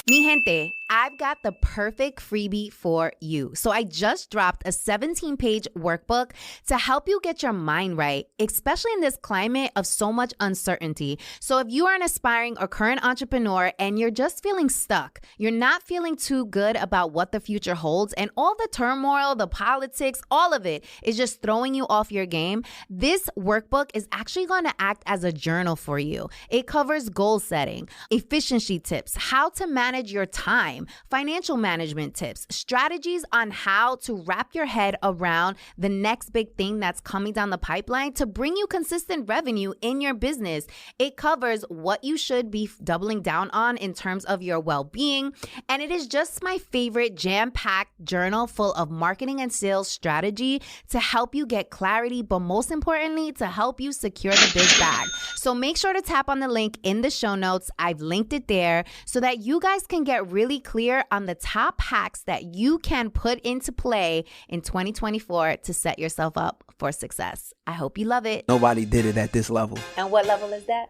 Mi gente, I've got the perfect freebie for you. So I just dropped a 17-page workbook to help you get your mind right, especially in this climate of so much uncertainty. So if you are an aspiring or current entrepreneur and you're just feeling stuck, you're not feeling too good about what the future holds, and all the turmoil, the politics, all of it is just throwing you off your game, this workbook is actually going to act as a journal for you. It covers goal setting, efficiency tips, how to manage your time, financial management tips, strategies on how to wrap your head around the next big thing that's coming down the pipeline to bring you consistent revenue in your business. It covers what you should be doubling down on in terms of your well-being. And it is just my favorite jam-packed journal full of marketing and sales strategy to help you get clarity, but most importantly, to help you secure the big bag. So make sure to tap on the link in the show notes. I've linked it there so that you guys can get really clear on the top hacks that you can put into play in 2024 to set yourself up for success. I hope you love it. Nobody did it at this level. And what level is that?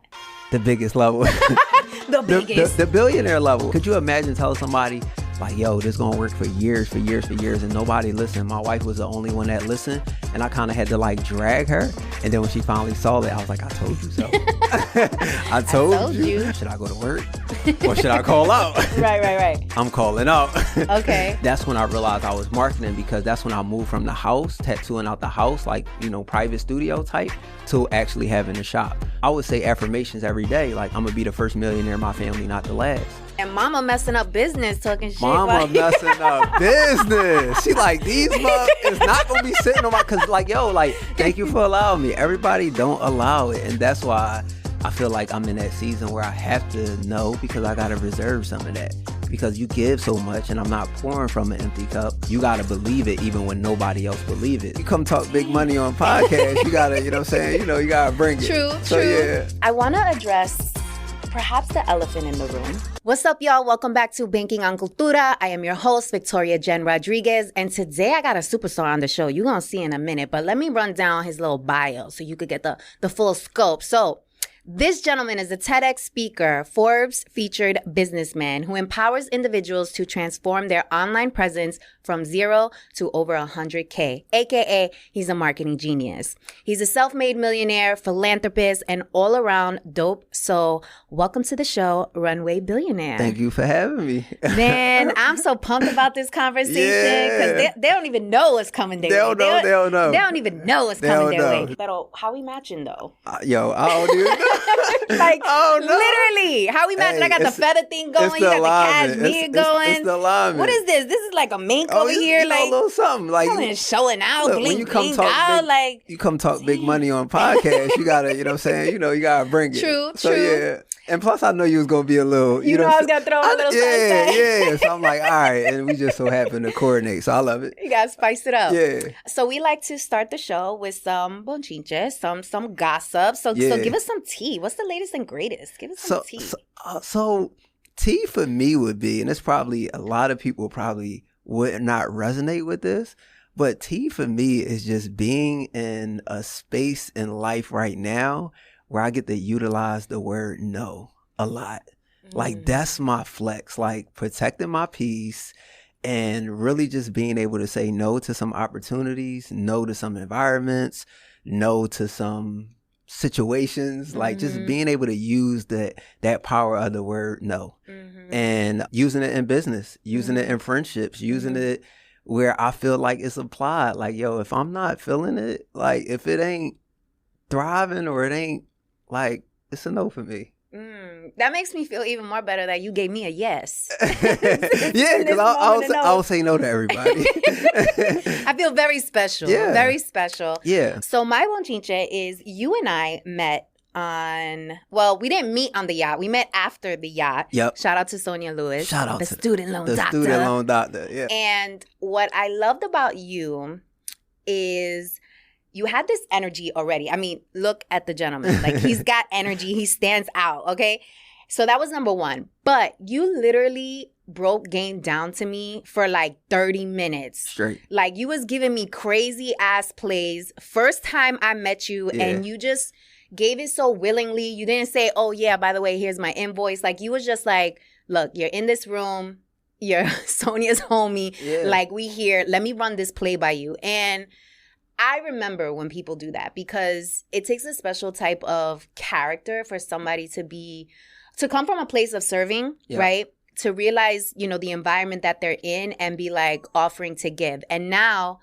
The biggest level. The biggest. The billionaire level. Could you imagine telling somebody, like, yo, this gonna work for years, and nobody listened? My wife was the only one that listened, and I kind of had to like drag her. And then when she finally saw it, I was like, I told you so. I told you. Should I go to work or should I call out? Right. I'm calling out. Okay. That's when I realized I was marketing, because that's when I moved from the house, tattooing out the house, like, you know, private studio type, to actually having a shop. I would say affirmations every day, like, I'm gonna be the first millionaire in my family, not the last. And mama messing up business, talking shit. Mama messing up business. She like, these mother is not gonna be sitting on my, cause like, yo, like, thank you for allowing me. Everybody don't allow it, and that's why I feel like I'm in that season where I have to know, because I gotta reserve some of that. Because you give so much, and I'm not pouring from an empty cup. You gotta believe it even when nobody else believe it. You come talk big money on podcast, you gotta, you know what I'm saying? You know, you gotta bring it. True. Yeah. I wanna address perhaps the elephant in the room. What's up, y'all? Welcome back to Banking on Cultura. I am your host, Victoria Jenn Rodriguez, and today I got a superstar on the show. You're gonna see in a minute, but let me run down his little bio so you could get the full scope. So, this gentleman is a TedX speaker, Forbes featured businessman who empowers individuals to transform their online presence from 0 to over 100K, aka he's a marketing genius. He's a self-made millionaire, philanthropist, and all-around dope. So welcome to the show, Runway Billionaire. Thank you for having me. Man, I'm so pumped about this conversation because they don't even know what's coming their way. They don't know. They don't even know what's coming their way. But how we matching though? Yo, I don't even know. Like, literally, how we matching? I got the feather thing going, you got the cashmere going. It's the alignment. What is this? This is like a mink over here, you know, like a little something, like showing out, look, bling out, like you come talk big money on podcast. You gotta, you know what I'm saying? You know, you gotta bring it. True. Yeah. And plus, I know you was gonna be a little, you know I was gonna throw a little Yeah. So I'm like, all right, and we just so happen to coordinate. So I love it. You gotta spice it up. Yeah. So we like to start the show with some bonchinches, some gossip. So give us some tea. What's the latest and greatest? Give us some tea. So tea for me would be, and it's probably a lot of people probably would not resonate with this, but tea for me is just being in a space in life right now where I get to utilize the word no a lot. Like, that's my flex, like protecting my peace and really just being able to say no to some opportunities, no to some environments, no to some situations, like just being able to use that power of the word no, and using it in business, using it in friendships, using it where I feel like it's applied. Like, yo, if I'm not feeling it, like if it ain't thriving or it ain't, like, it's a no for me. That makes me feel even more better that you gave me a yes. Yeah, because I will say no to everybody. I feel very special. Yeah. Very special. Yeah. So my bonchinche is you and I met we didn't meet on the yacht. We met after the yacht. Yep. Shout out to Sonia Lewis. Shout out the to student loan the doctor. student loan doctor. Yeah. And what I loved about you is you had this energy already. I mean, look at the gentleman. Like, he's got energy. He stands out, okay? So that was number one. But you literally broke game down to me for like 30 minutes. Straight. Like, you was giving me crazy ass plays. First time I met you, and you just gave it so willingly. You didn't say, oh, yeah, by the way, here's my invoice. Like, you was just like, look, you're in this room. You're Sonia's homie. Yeah. Like, we here. Let me run this play by you. And I remember when people do that because it takes a special type of character for somebody to come from a place of serving, right? To realize, you know, the environment that they're in and be like offering to give. And now,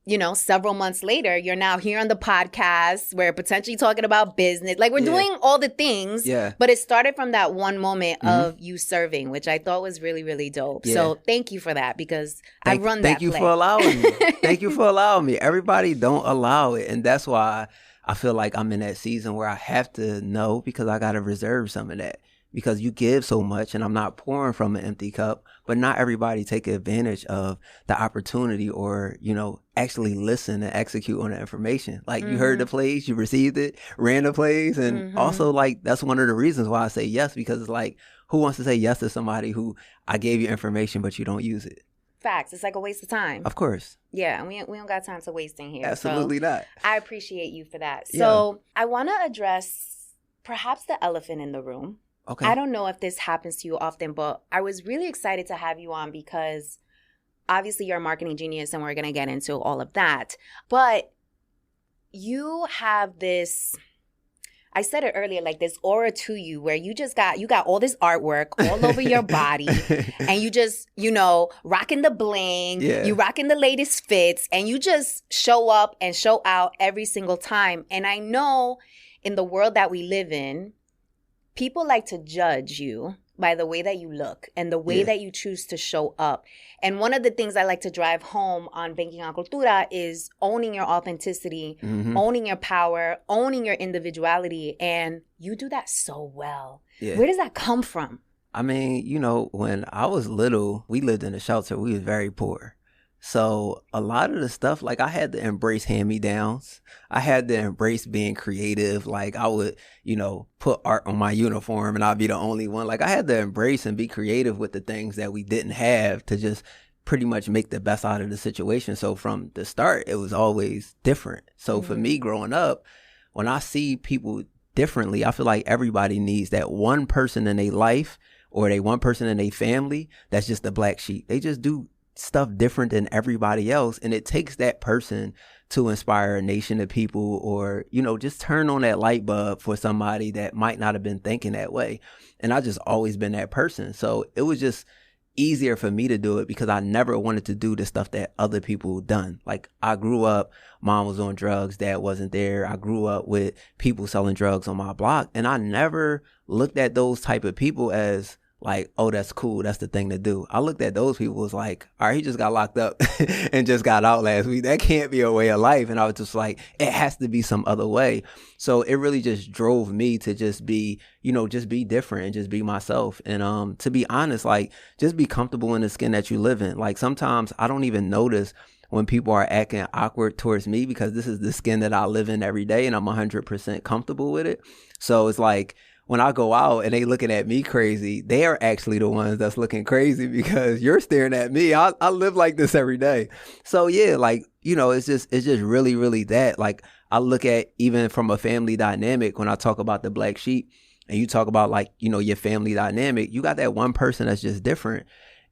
you know, several months later, you're now here on the podcast. We're potentially talking about business. Like, we're doing all the things. Yeah. But it started from that one moment of you serving, which I thought was really, really dope. Yeah. So thank you for that because I run that Thank you for allowing me. Thank you for allowing me. Everybody don't allow it. And that's why I feel like I'm in that season where I have to know because I got to reserve some of that. Because you give so much and I'm not pouring from an empty cup, but not everybody take advantage of the opportunity or, you know, actually listen and execute on the information. Like you heard the plays, you received it, ran the plays. And also like, that's one of the reasons why I say yes, because it's like, who wants to say yes to somebody who I gave you information, but you don't use it? Facts. It's like a waste of time. Of course. Yeah. And we don't got time to waste in here. Absolutely not. I appreciate you for that. So I want to address perhaps the elephant in the room. Okay. I don't know if this happens to you often, but I was really excited to have you on because obviously you're a marketing genius and we're going to get into all of that. But you have this, I said it earlier, like this aura to you where you got all this artwork all over your body and you just, you know, rocking the bling, you rocking the latest fits and you just show up and show out every single time. And I know in the world that we live in, people like to judge you by the way that you look and the way that you choose to show up. And one of the things I like to drive home on Banking On Cultura is owning your authenticity, owning your power, owning your individuality. And you do that so well. Yeah. Where does that come from? I mean, you know, when I was little, we lived in a shelter. We was very poor. So a lot of the stuff, like I had to embrace hand-me-downs. I had to embrace being creative. Like I would, you know, put art on my uniform and I'd be the only one. Like I had to embrace and be creative with the things that we didn't have to just pretty much make the best out of the situation. So from the start, it was always different. So for me growing up, when I see people differently, I feel like everybody needs that one person in their life or they one person in their family that's just the black sheep. They just do stuff different than everybody else, and it takes that person to inspire a nation of people or, you know, just turn on that light bulb for somebody that might not have been thinking that way. And I just always been that person, so it was just easier for me to do it because I never wanted to do the stuff that other people done. Like I grew up, mom was on drugs, dad wasn't there. I grew up with people selling drugs on my block, and I never looked at those type of people as like, oh, that's cool. That's the thing to do. I looked at those people as like, all right, he just got locked up and just got out last week. That can't be a way of life. And I was just like, it has to be some other way. So it really just drove me to just be, you know, just be different and just be myself. And to be honest, like just be comfortable in the skin that you live in. Like sometimes I don't even notice when people are acting awkward towards me because this is the skin that I live in every day and I'm 100% comfortable with it. So it's like, when I go out and they looking at me crazy, they are actually the ones that's looking crazy because you're staring at me. I live like this every day. So yeah, like, you know, it's just really, really that. Like I look at even from a family dynamic when I talk about the black sheep and you talk about like, you know, your family dynamic, you got that one person that's just different.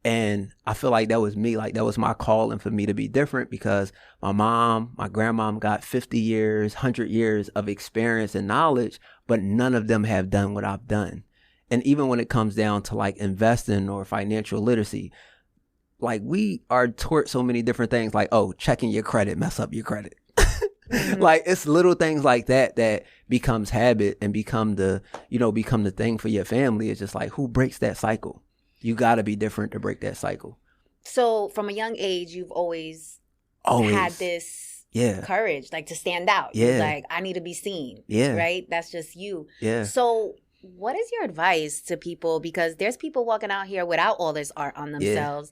And I feel like that was me. Like that was my calling for me to be different because my mom, my grandmom got 50 years, 100 years of experience and knowledge, but none of them have done what I've done. And even when it comes down to like investing or financial literacy, like we are taught so many different things like, oh, checking your credit, mess up your credit. Like it's little things like that that becomes habit and become the thing for your family. It's just like, who breaks that cycle? You got to be different to break that cycle. So from a young age, you've always had this courage, like to stand out. Yeah. You're like, I need to be seen. Yeah. Right? That's just you. Yeah. So what is your advice to people? Because there's people walking out here without all this art on themselves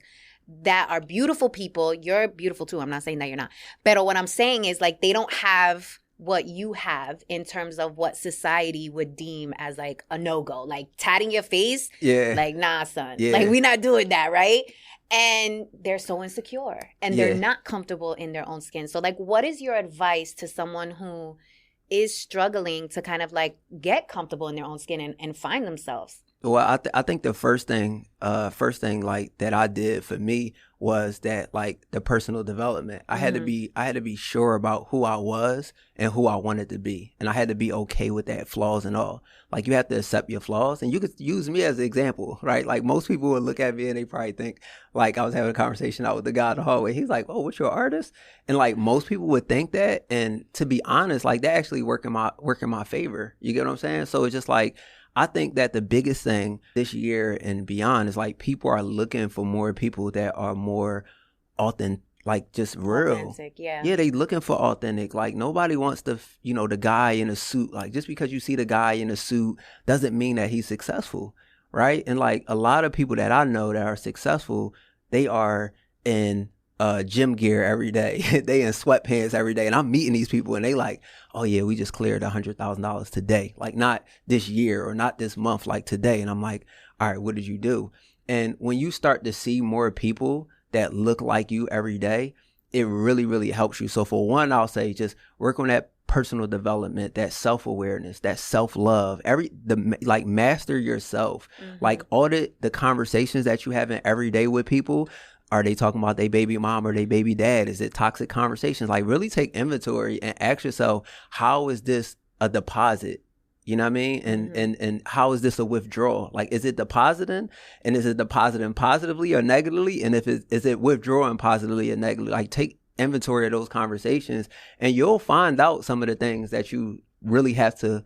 that are beautiful people. You're beautiful too. I'm not saying that you're not. But what I'm saying is like they don't have what you have in terms of what society would deem as like a no-go, like tatting your face. Yeah. Like, nah, son. Yeah. Like, we're not doing that, right? And they're so insecure and they're not comfortable in their own skin. So like, what is your advice to someone who is struggling to kind of like get comfortable in their own skin and find themselves? Well, I think the first thing like that I did for me was that like the personal development. I had to be sure about who I was and who I wanted to be, and I had to be okay with that, flaws and all. Like you have to accept your flaws, and you could use me as an example, right? Like most people would look at me and they probably think like I was having a conversation out with the guy in the hallway. He's like, "Oh, what's your artist?" And like most people would think that, and to be honest, like that actually work in my favor. You get what I'm saying? So it's just like, I think that the biggest thing this year and beyond is like people are looking for more people that are more authentic, like just real. Authentic, yeah. Yeah, they looking for authentic. Like nobody wants the guy in a suit. Like just because you see the guy in a suit doesn't mean that he's successful, right? And like a lot of people that I know that are successful, they are in gym gear every day. They in sweatpants every day. And I'm meeting these people and they like, oh yeah, we just cleared $100,000 today. Like not this year or not this month, like today. And I'm like, all right, what did you do? And when you start to see more people that look like you every day, it really, really helps you. So for one, I'll say just work on that personal development, that self-awareness, that self-love, like master yourself. Like audit the conversations that you having every day with people. Are they talking about their baby mom or their baby dad? Is it toxic conversations? Like really take inventory and ask yourself, how is this a deposit? You know what I mean? And how is this a withdrawal? Like, is it depositing? And is it depositing positively or negatively? And is it withdrawing positively or negatively? Like take inventory of those conversations and you'll find out some of the things that you really have to,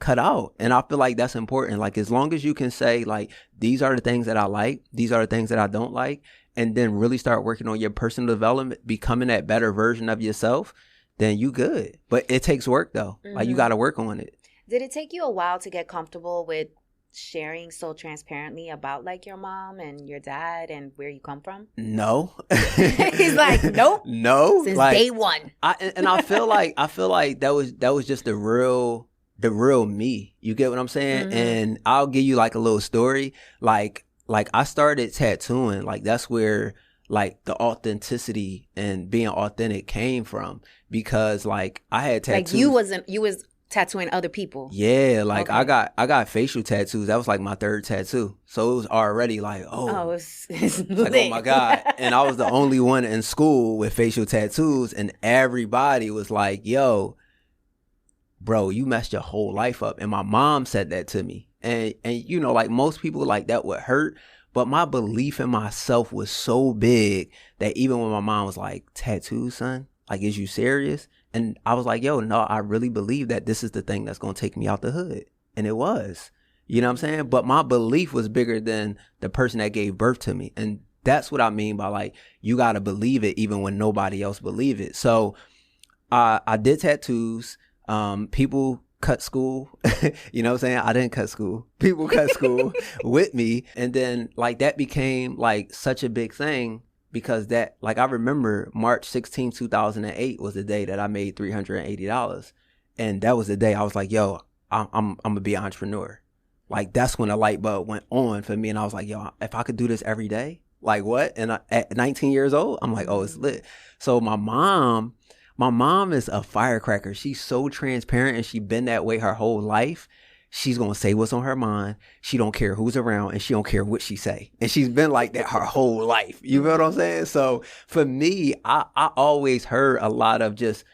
cut out. And I feel like that's important. Like as long as you can say like, these are the things that I like, these are the things that I don't like, and then really start working on your personal development, becoming that better version of yourself, then you good. But it takes work though. Like you got to work on it. Did it take you a while to get comfortable with sharing so transparently about like your mom and your dad and where you come from? No. He's like, nope. No. Since like, day one. I feel like that was just the real me. You get what I'm saying? And I'll give you like a little story. Like I started tattooing. Like that's where like the authenticity and being authentic came from, because like I had tattoos. Like you was tattooing other people. Yeah, like okay. I got facial tattoos. That was like my third tattoo. So it was already like, it's like, oh my God. And I was the only one in school with facial tattoos, and everybody was like, yo, bro, you messed your whole life up. And my mom said that to me. And like most people, like that would hurt. But my belief in myself was so big that even when my mom was like, tattoos, son? Like, is you serious? And I was like, yo, no, I really believe that this is the thing that's going to take me out the hood. And it was. You know what I'm saying? But my belief was bigger than the person that gave birth to me. And that's what I mean by like, you got to believe it even when nobody else believe it. So I did tattoos. People cut school. You know what I'm saying? I didn't cut school. People cut school with me. And then like that became like such a big thing, because that, like, I remember March 16, 2008 was the day that I made $380. And that was the day I was like, yo, I'm going to be an entrepreneur. Like that's when a light bulb went on for me. And I was like, yo, if I could do this every day, like what? And at 19 years old, I'm like, oh, it's lit. So my mom is a firecracker. She's so transparent, and she's been that way her whole life. She's going to say what's on her mind. She don't care who's around, and she don't care what she say. And she's been like that her whole life. You know what I'm saying? So for me, I always heard a lot of just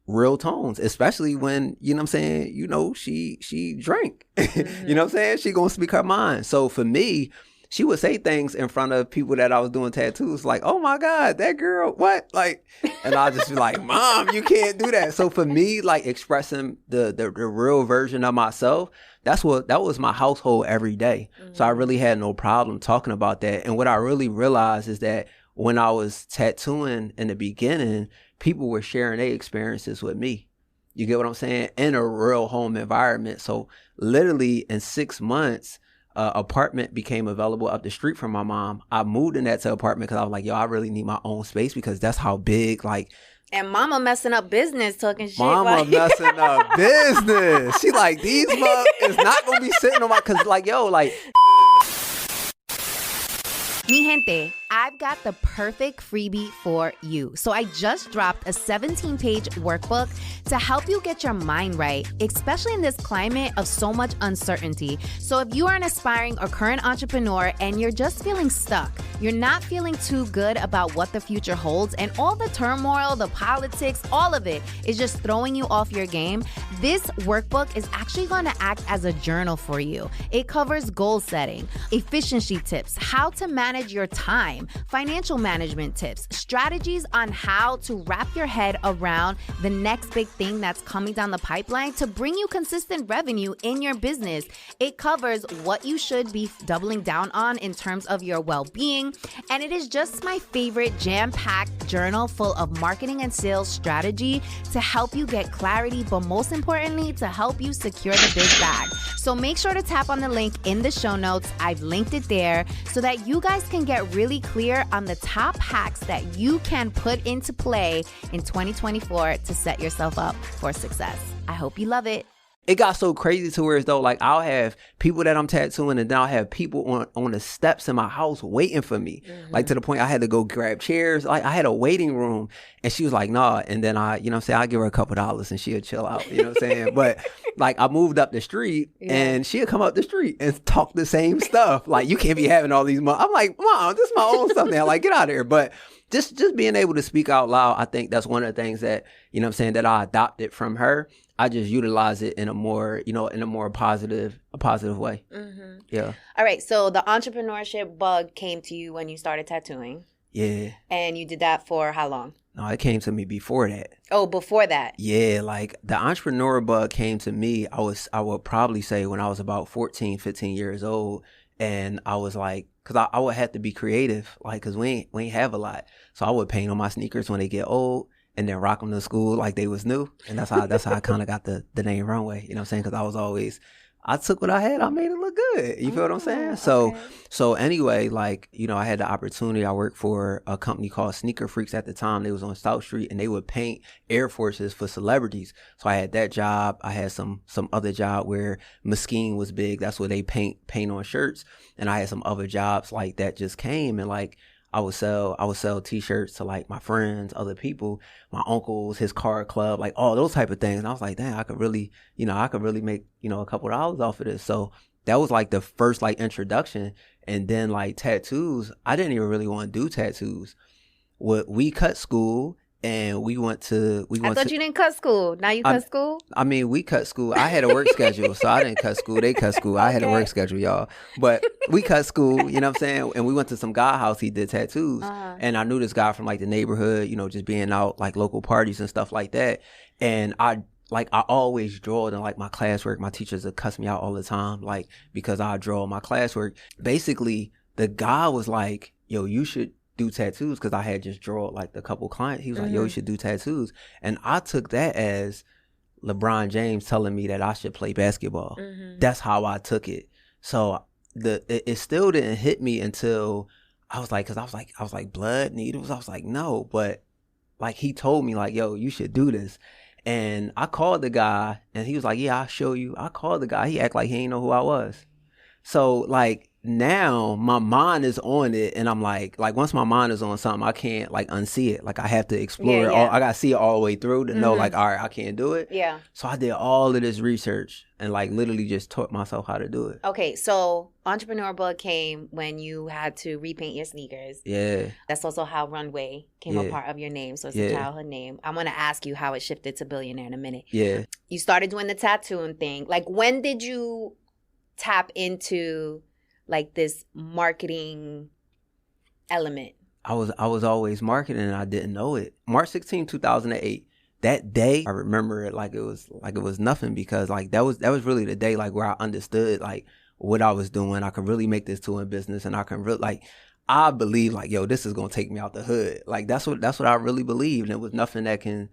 real tones, especially when, you know what I'm saying, she drank. You know what I'm saying? She going to speak her mind. So for me, she would say things in front of people that I was doing tattoos like, oh my God, that girl, what? Like, and I'll just be like, Mom, you can't do that. So for me, like expressing the real version of myself, that was my household every day. So I really had no problem talking about that. And what I really realized is that when I was tattooing in the beginning, people were sharing their experiences with me. You get what I'm saying? In a real home environment. So literally in 6 months, apartment became available up the street from my mom. I moved in that apartment because I was like, yo, I really need my own space, because that's how big, like. And mama messing up business, talking shit. Mama messing up business. She like, these mugs is not going to be sitting on my, because like, yo, like. Mi gente, I've got the perfect freebie for you. So I just dropped a 17-page workbook to help you get your mind right, especially in this climate of so much uncertainty. So if you are an aspiring or current entrepreneur and you're just feeling stuck, you're not feeling too good about what the future holds, and all the turmoil, the politics, all of it is just throwing you off your game, this workbook is actually going to act as a journal for you. It covers goal setting, efficiency tips, how to manage your time, financial management tips, strategies on how to wrap your head around the next big thing that's coming down the pipeline to bring you consistent revenue in your business. It covers what you should be doubling down on in terms of your well-being, and it is just my favorite jam-packed journal full of marketing and sales strategy to help you get clarity, but most importantly, to help you secure the big bag. So make sure to tap on the link in the show notes. I've linked it there so that you guys can get really clear on the top hacks that you can put into play in 2024 to set yourself up for success. I hope you love it. It got so crazy to where as though like I'll have people that I'm tattooing, and then I'll have people on the steps in my house waiting for me. Mm-hmm. Like to the point I had to go grab chairs. Like I had a waiting room, and she was like, nah. And then I give her a couple $2 and she'll chill out. You know what I'm saying? But like I moved up the street and she'll come up the street and talk the same stuff. Like, you can't be having all these I'm like, Mom, this is my own stuff now. Like, get out of here. But just being able to speak out loud, I think that's one of the things that, you know what I'm saying, that I adopted from her. I just utilize it in a more, positive way. Mm-hmm. Yeah. All right. So the entrepreneurship bug came to you when you started tattooing. Yeah. And you did that for how long? No, it came to me before that. Oh, before that? Yeah. Like the entrepreneur bug came to me, I would probably say when I was about 14, 15 years old. And I was like, cause I would have to be creative, like, cause we ain't have a lot. So I would paint on my sneakers when they get old, and then rock them to school like they was new. And that's how I kind of got the name Runway, you know what I'm saying? Cause I took what I had, I made it look good. You feel what I'm saying? So anyway, like, I had the opportunity. I worked for a company called Sneaker Freaks at the time. They was on South Street, and they would paint Air Forces for celebrities. So I had that job. I had some other job where Mesquite was big. That's where they paint on shirts. And I had some other jobs like that just came, and like, I would sell t-shirts to like my friends, other people, my uncles, his car club, like all those type of things. And I was like, damn, I could really make, a couple $2 off of this. So that was like the first like introduction. And then like tattoos, I didn't even really want to do tattoos. We cut school. And I thought you didn't cut school. Now you cut school? I mean, we cut school. I had a work schedule, so I didn't cut school. They cut school. I had a work schedule, y'all. But we cut school, you know what I'm saying? And we went to some guy house. He did tattoos. Uh-huh. And I knew this guy from like the neighborhood, just being out like local parties and stuff like that. And I always draw in like my classwork. My teachers would cuss me out all the time, like, because I draw my classwork. Basically, the guy was like, yo, you should do tattoos, because I had just drawn like a couple clients. He was like, yo, you should do tattoos. And I took that as LeBron James telling me that I should play basketball. Mm-hmm. That's how I took it. So it still didn't hit me until I was like, blood needles. I was like, no, but like he told me like, yo, you should do this. And I called the guy, and he was like, yeah, I'll show you. I called the guy. He acted like he didn't know who I was. So like, now my mind is on it, and I'm like once my mind is on something, I can't like unsee it. Like I have to explore it. I gotta see it all the way through to know like, all right, I can't do it. Yeah. So I did all of this research and like literally just taught myself how to do it. Okay, so entrepreneur bug came when you had to repaint your sneakers. Yeah. That's also how Runway came a part of your name. So it's a childhood name. I'm gonna ask you how it shifted to Billionaire in a minute. Yeah. You started doing the tattooing thing. Like, when did you tap into like this marketing element? I was always marketing, and I didn't know it. March 16, 2008. That day, I remember it like it was nothing, because like that was really the day like where I understood like what I was doing. I could really make this to a business, and I can really like, I believe like, yo, this is gonna take me out the hood. Like that's what I really believed. And it was nothing that can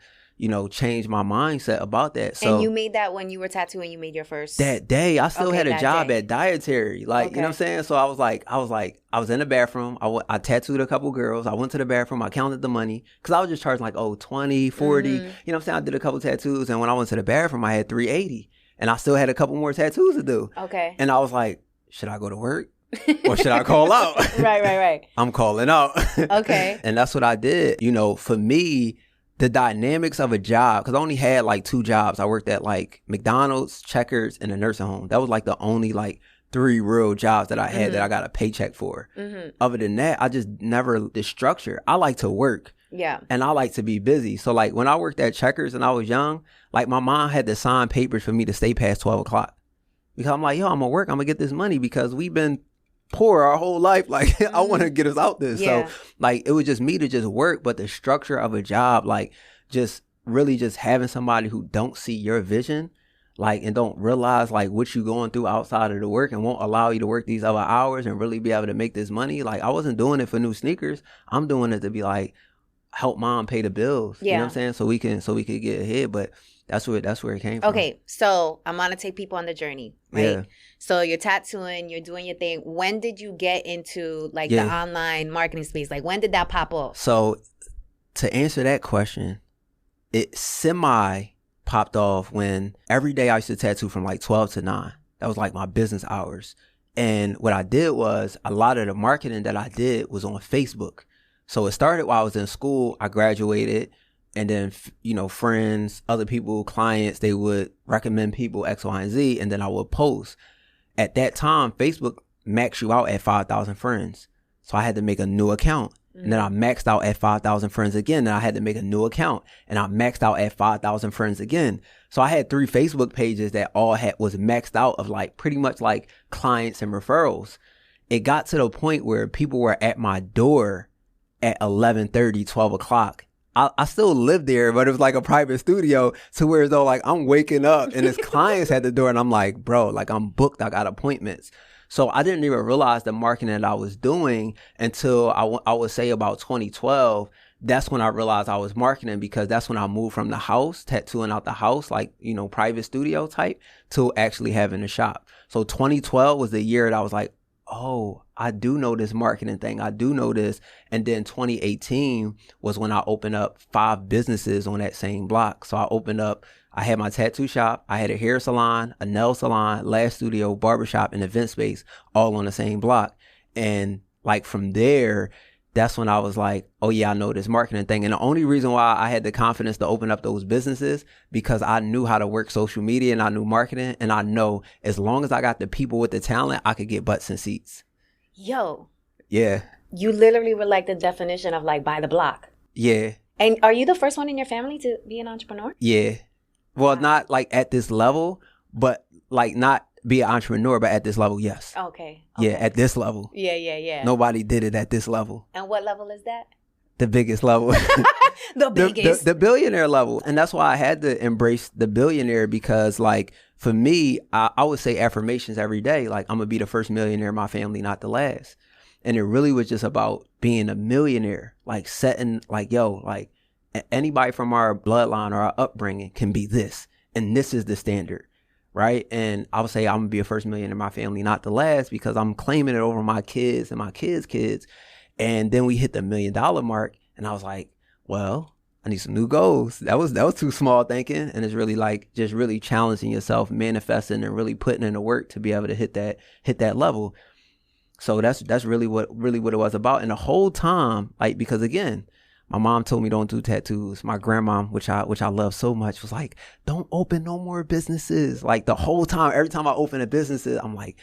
change my mindset about that. So, and you made that when you were tattooing, you made your first? That day, I still had a job at Dietary. Like, you know what I'm saying? So I was in the bathroom. I tattooed a couple girls. I went to the bathroom. I counted the money, because I was just charging like, 20, 40. You know what I'm saying? I did a couple tattoos. And when I went to the bathroom, I had $380. And I still had a couple more tattoos to do. Okay. And I was like, should I go to work? or should I call out? Right. I'm calling out. Okay. And that's what I did. You know, for me, the dynamics of a job, because I only had like 2 jobs. I worked at like McDonald's, Checkers, and a nursing home. That was like the only like 3 real jobs that I had that I got a paycheck for. Other than that, I just never, the structure. I like to work. Yeah. And I like to be busy. So like when I worked at Checkers and I was young, like my mom had to sign papers for me to stay past 12 o'clock. Because I'm like, yo, I'm going to work. I'm going to get this money because we've been poor our whole life. Like, I want to get us out there. Yeah. So, like, it was just me to just work. But the structure of a job, like, just really just having somebody who don't see your vision, like, and don't realize, like, what you going through outside of the work and won't allow you to work these other hours and really be able to make this money. Like, I wasn't doing it for new sneakers. I'm doing it to be like, help mom pay the bills. Yeah. You know what I'm saying? So we could get ahead. But that's where it came from. Okay, so I'm gonna take people on the journey, right? Yeah. So you're tattooing, you're doing your thing. When did you get into like the online marketing space? Like when did that pop up? So to answer that question, it semi popped off when every day I used to tattoo from like 12 to 9. That was like my business hours. And what I did was a lot of the marketing that I did was on Facebook. So it started while I was in school. I graduated. And then, you know, friends, other people, clients, they would recommend people X, Y, and Z. And then I would post. At that time, Facebook maxed you out at 5,000 friends. So I had to make a new account. And then I maxed out at 5,000 friends again. And I had to make a new account. And I maxed out at 5,000 friends again. So I had 3 Facebook pages that all was maxed out of like pretty much like clients and referrals. It got to the point where people were at my door at 11:30, 12 o'clock. I still lived there, but it was like a private studio to where though like I'm waking up and there's clients at the door and I'm like, bro, like I'm booked. I got appointments. So I didn't even realize the marketing that I was doing until I would say about 2012. That's when I realized I was marketing because that's when I moved from the house, tattooing out the house, like, you know, private studio type to actually having a shop. So 2012 was the year that I was like, oh, I do know this marketing thing. I do know this. And then 2018 was when I opened up 5 businesses on that same block. So I had my tattoo shop, I had a hair salon, a nail salon, lash studio, barbershop, and event space all on the same block. And like from there, that's when I was like, oh yeah, I know this marketing thing. And the only reason why I had the confidence to open up those businesses because I knew how to work social media and I knew marketing. And I know as long as I got the people with the talent, I could get butts and seats. Yo. Yeah. You literally were like the definition of like by the block. Yeah. And are you the first one in your family to be an entrepreneur? Yeah. Well, not like at this level, but like not be an entrepreneur, but at this level, yes. Okay. Yeah, at this level. Yeah. Nobody did it at this level. And what level is that? The biggest level. The biggest. The billionaire level. And that's why I had to embrace the billionaire because like for me, I would say affirmations every day. Like I'm going to be the first millionaire in my family, not the last. And it really was just about being a millionaire, like setting like, yo, like anybody from our bloodline or our upbringing can be this. And this is the standard. Right. And I would say I'm going to be a first millionaire in my family, not the last, because I'm claiming it over my kids and my kids' kids. And then we hit the $1 million mark. And I was like, well, I need some new goals. That was too small thinking. And it's really like just really challenging yourself, manifesting and really putting in the work to be able to hit that level. So that's really what it was about. And the whole time, like, because again, my mom told me don't do tattoos. My grandma, which I love so much, was like, don't open no more businesses. Like the whole time, every time I open a business, I'm like,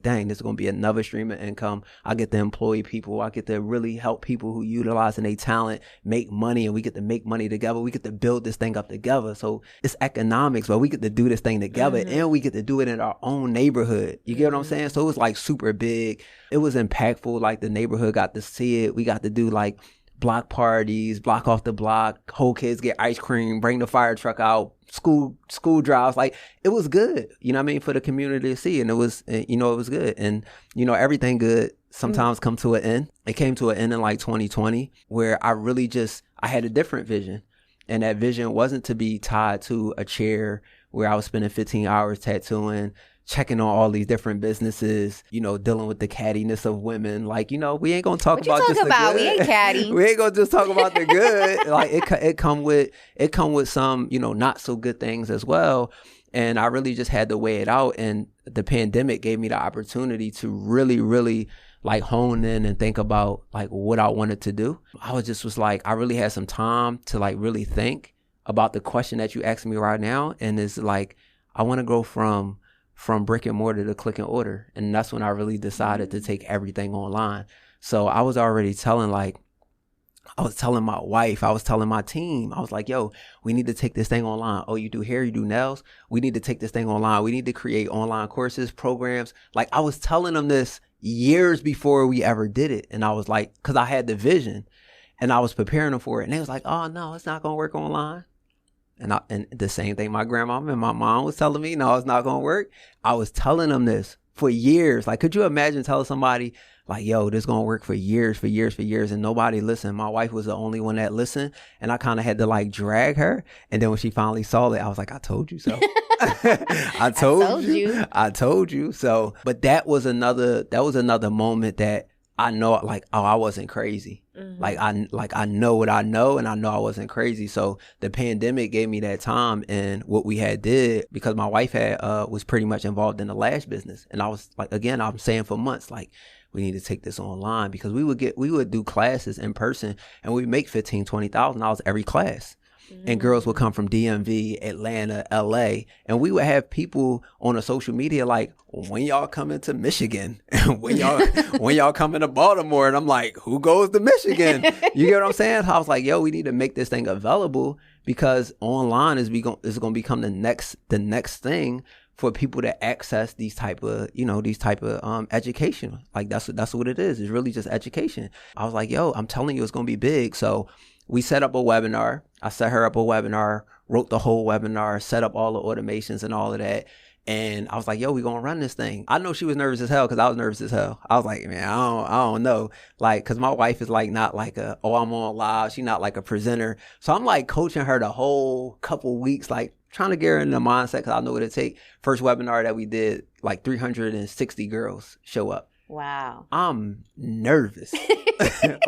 dang, this is going to be another stream of income. I get to employ people. I get to really help people who utilizing their talent, make money, and we get to make money together. We get to build this thing up together. So it's economics, but we get to do this thing together and we get to do it in our own neighborhood. You get what I'm saying? So it was like super big. It was impactful. Like the neighborhood got to see it. We got to do like block parties, block off the block, whole kids get ice cream, bring the fire truck out, school drives. Like it was good, you know what I mean, for the community to see. And it was, you know, it was good. And, you know, everything good sometimes come to an end. It came to an end in like 2020 where I had a different vision. And that vision wasn't to be tied to a chair where I was spending 15 hours tattooing, checking on all these different businesses, you know, dealing with the cattiness of women. Like, you know, we ain't gonna talk about just the good. We ain't catty. We ain't gonna just talk about the good. Like it come with some, you know, not so good things as well. And I really just had to weigh it out. And the pandemic gave me the opportunity to really, really like hone in and think about like what I wanted to do. Was like, I really had some time to like really think about the question that you asked me right now. And it's like, I want to go from brick and mortar to click and order. And that's when I really decided to take everything online. So I was already telling my wife, I was telling my team, I was like, yo, we need to take this thing online. Oh, you do hair, you do nails. We need to take this thing online. We need to create online courses, programs. Like I was telling them this years before we ever did it. And I was like, cause I had the vision and I was preparing them for it. And they was like, oh no, it's not going to work online. And the same thing my grandma and my mom was telling me, no, it's not going to work. I was telling them this for years. Like, could you imagine telling somebody like, yo, this is going to work for years, and nobody listened. My wife was the only one that listened. And I kind of had to like drag her. And then when she finally saw it, I was like, I told you so. I told you. So, but that was another moment that I know, like, oh, I wasn't crazy. Mm-hmm. I know what I know, and I know I wasn't crazy. So the pandemic gave me that time, and what we had did, because my wife was pretty much involved in the lash business, and I was like, again, I'm saying for months, like, we need to take this online, because we would do classes in person, and we make $15,000-$20,000 every class. And girls would come from DMV, Atlanta, LA, and we would have people on the social media like, when y'all coming to Michigan? when y'all coming to Baltimore? And I'm like, who goes to Michigan? You get what I'm saying? I was like, yo, we need to make this thing available, because online is going to become the next thing for people to access these type of education. Like that's what it is. It's really just education. I was like, yo, I'm telling you, it's going to be big. So we set up a webinar. I set her up a webinar, wrote the whole webinar, set up all the automations and all of that. And I was like, yo, we going to run this thing. I know she was nervous as hell, because I was nervous as hell. I was like, man, I don't know. Like, because my wife is like not like I'm on live. She's not like a presenter. So I'm like coaching her the whole couple weeks, like trying to get her in the mindset, because I know what it takes. First webinar that we did, like 360 girls show up. Wow. I'm nervous.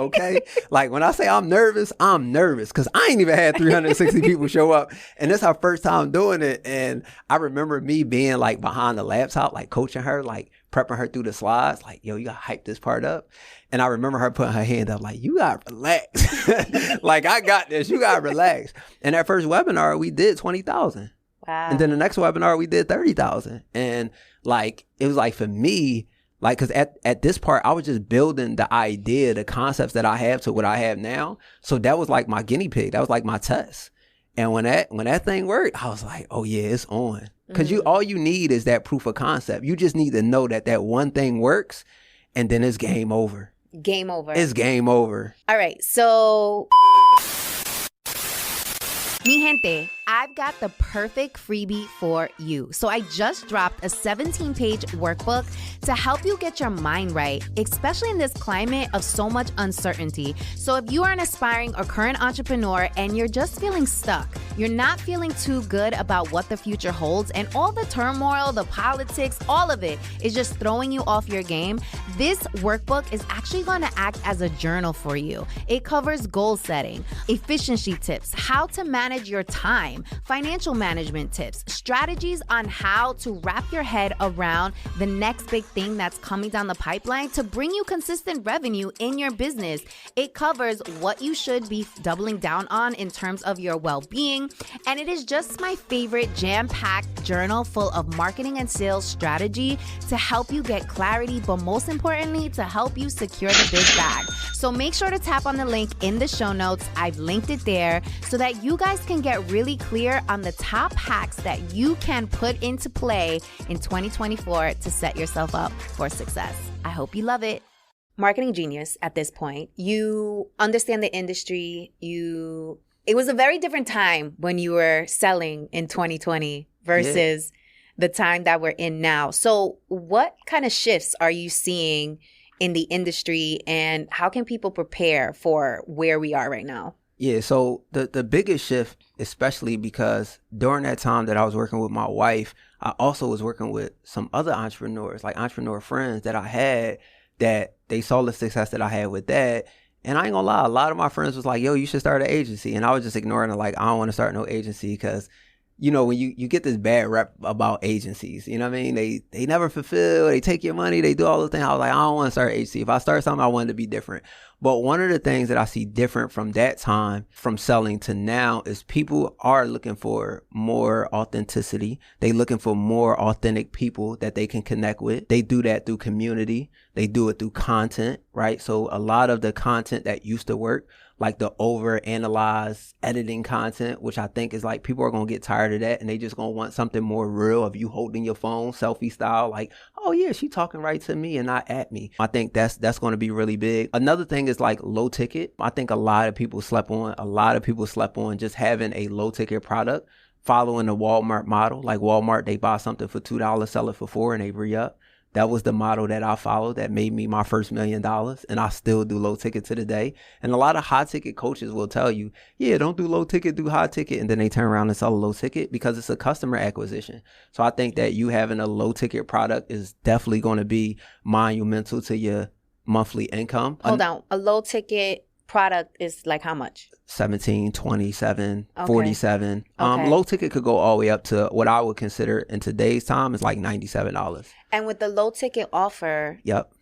Okay? Like when I say I'm nervous, because I ain't even had 360 people show up. And it's our first time doing it. And I remember me being like behind the laptop, like coaching her, like prepping her through the slides, like, yo, you got to hype this part up. And I remember her putting her hand up like, you got to relax. Like, I got this. You got to relax. And that first webinar, we did 20,000. Wow. And then the next webinar, we did 30,000. And like, it was like for me, like, because at this part, I was just building the idea, the concepts that I have to what I have now. So that was like my guinea pig. That was like my test. And when that thing worked, I was like, oh yeah, it's on. Because all you need is that proof of concept. You just need to know that one thing works, and then it's game over. Game over. It's game over. All right. So, mi gente, I've got the perfect freebie for you. So I just dropped a 17-page workbook to help you get your mind right, especially in this climate of so much uncertainty. So if you are an aspiring or current entrepreneur and you're just feeling stuck, you're not feeling too good about what the future holds, and all the turmoil, the politics, all of it is just throwing you off your game, this workbook is actually going to act as a journal for you. It covers goal setting, efficiency tips, how to manage your time, financial management tips, strategies on how to wrap your head around the next big thing that's coming down the pipeline to bring you consistent revenue in your business. It covers what you should be doubling down on in terms of your well-being. And it is just my favorite jam-packed journal full of marketing and sales strategy to help you get clarity, but most importantly, to help you secure the big bag. So make sure to tap on the link in the show notes. I've linked it there so that you guys can get really clear on the top hacks that you can put into play in 2024 to set yourself up for success. I hope you love it. Marketing genius at this point. You understand the industry. It was a very different time when you were selling in 2020 versus the time that we're in now. So what kind of shifts are you seeing in the industry, and how can people prepare for where we are right now? Yeah, so the biggest shift, especially because during that time that I was working with my wife, I also was working with some other entrepreneurs, like entrepreneur friends that I had, that they saw the success that I had with that. And I ain't gonna lie, a lot of my friends was like, yo, you should start an agency. And I was just ignoring it, like, I don't want to start no agency because when you get this bad rep about agencies, you know what I mean? They never fulfill, they take your money, they do all the things. I was like, I don't want to start an agency. If I start something, I want it to be different. But one of the things that I see different from that time, from selling to now, is people are looking for more authenticity. They looking for more authentic people that they can connect with. They do that through community. They do it through content, right? So a lot of the content that used to work, like the over-analyzed editing content, which I think is like people are going to get tired of that and they just going to want something more real of you holding your phone, selfie style, like, oh yeah, she talking right to me and not at me. I think that's going to be really big. Another thing is like low ticket. I think a lot of people slept on just having a low ticket product, following the Walmart model. Like Walmart, they buy something for $2, sell it for $4, and they re-up. That was the model that I followed that made me my first $1 million. And I still do low ticket to the day. And a lot of high ticket coaches will tell you, yeah, don't do low ticket, do high ticket. And then they turn around and sell a low ticket because it's a customer acquisition. So I think that you having a low ticket product is definitely going to be monumental to your monthly income. Hold on. A low ticket product is like how much? 17, 27, Okay. 47. Okay. Low ticket could go all the way up to what I would consider in today's time is like $97. And with the low ticket offer, Yep.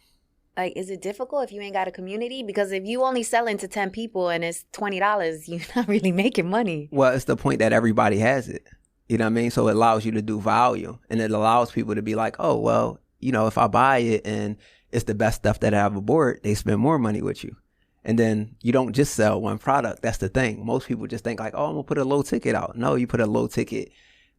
like, is it difficult if you ain't got a community? Because if you only selling to 10 people and it's $20, you're not really making money. Well, it's the point that everybody has it. You know what I mean? So it allows you to do value, and it allows people to be like, oh, well, if I buy it and it's the best stuff that I have aboard, they spend more money with you. And then you don't just sell one product. That's the thing. Most people just think like, oh, I'm going to put a low ticket out. No, you put a low ticket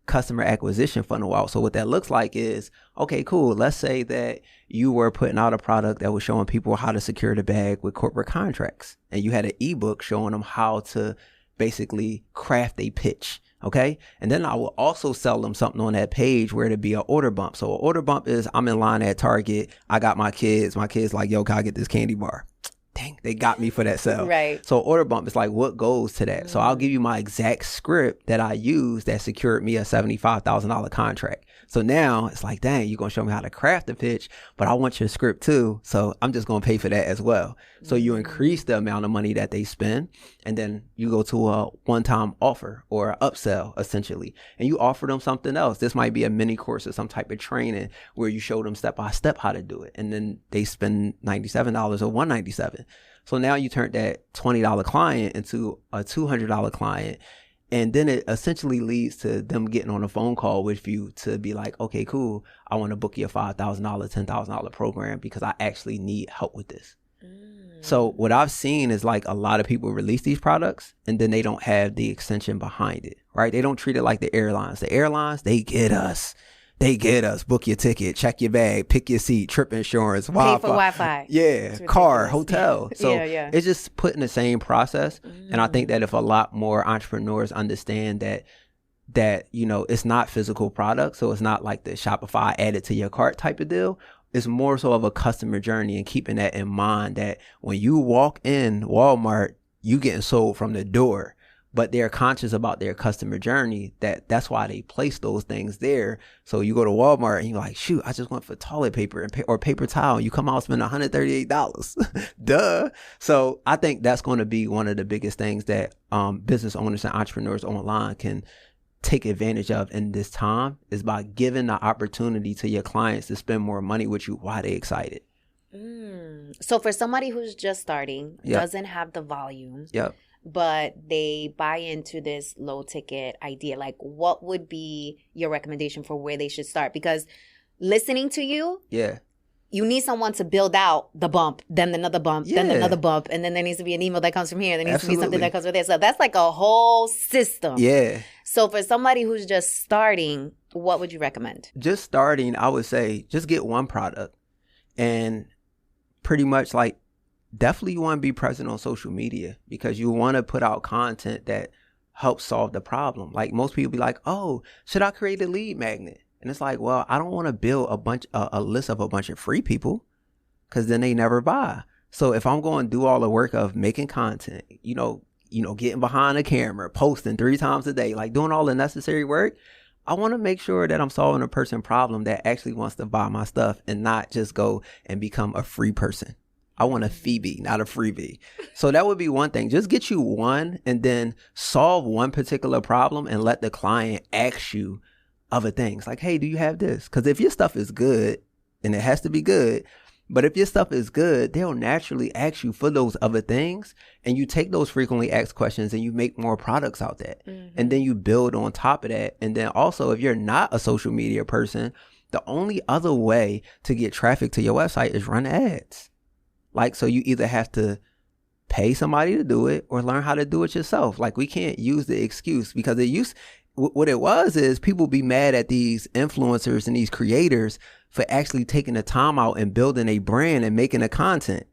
customer acquisition funnel out. So what that looks like is, okay, cool. Let's say that you were putting out a product that was showing people how to secure the bag with corporate contracts. And you had an ebook showing them how to basically craft a pitch. Okay. And then I will also sell them something on that page where it'd be an order bump. So an order bump is I'm in line at Target. I got my kids. My kids like, yo, can I get this candy bar? Dang, they got me for that sell. Right. So order bump is like what goes to that. So I'll give you my exact script that I used that secured me a $75,000 contract. So now it's like, dang, you're going to show me how to craft the pitch, but I want your script too. So I'm just going to pay for that as well. So you increase the amount of money that they spend, and then you go to a one-time offer or an upsell essentially, and you offer them something else. This might be a mini course or some type of training where you show them step by step how to do it. And then they spend $97 or $197. So now you turn that $20 client into a $200 client. And then it essentially leads to them getting on a phone call with you to be like, okay, cool. I want to book you a $5,000, $10,000 program because I actually need help with this. So what I've seen is like a lot of people release these products and then they don't have the extension behind it, right? They don't treat it like the airlines. The airlines, they get us. Book your ticket, check your bag, pick your seat, trip insurance, Wi-Fi. Pay for Wi-Fi. Yeah, car, hotel. So yeah. it's just put in the same process. And I think that if a lot more entrepreneurs understand that, it's not physical products. So it's not like the Shopify add it to your cart type of deal. It's more so of a customer journey and keeping that in mind that when you walk in Walmart, you getting sold from the door. But they're conscious about their customer journey. That's why they place those things there. So you go to Walmart and you're like, shoot, I just went for toilet paper or paper towel. You come out and spend $138. Duh. So I think that's going to be one of the biggest things that business owners and entrepreneurs online can take advantage of in this time is by giving the opportunity to your clients to spend more money with you while they excited. So for somebody who's just starting, Yep. doesn't have the volume. Yep. But they buy into this low ticket idea, like what would be your recommendation for where they should start? Because listening to you, Yeah. you need someone to build out the bump, then another bump, then Yeah. another bump, and then there needs to be an email that comes from here. There needs to be something Absolutely. that comes from there. So that's like a whole system. Yeah. So for somebody who's just starting, what would you recommend? Just starting, I would say just get one product and pretty much like definitely you want to be present on social media because you want to put out content that helps solve the problem. Like most people be like, oh, should I create a lead magnet? And it's like, well, I don't want to build a list of a bunch of free people because then they never buy. So if I'm going to do all the work of making content, getting behind the camera, posting 3 times a day, like doing all the necessary work, I want to make sure that I'm solving a person problem that actually wants to buy my stuff and not just go and become a free person. I want a Phoebe, not a freebie. So that would be one thing. Just get you one and then solve one particular problem and let the client ask you other things. Like, hey, do you have this? Because if your stuff is good, and it has to be good, but if your stuff is good, they'll naturally ask you for those other things. And you take those frequently asked questions and you make more products out that. And then you build on top of that. And then also, if you're not a social media person, the only other way to get traffic to your website is run ads. Like, so you either have to pay somebody to do it or learn how to do it yourself. Like, we can't use the excuse because what it was is people be mad at these influencers and these creators for actually taking the time out and building a brand and making the content.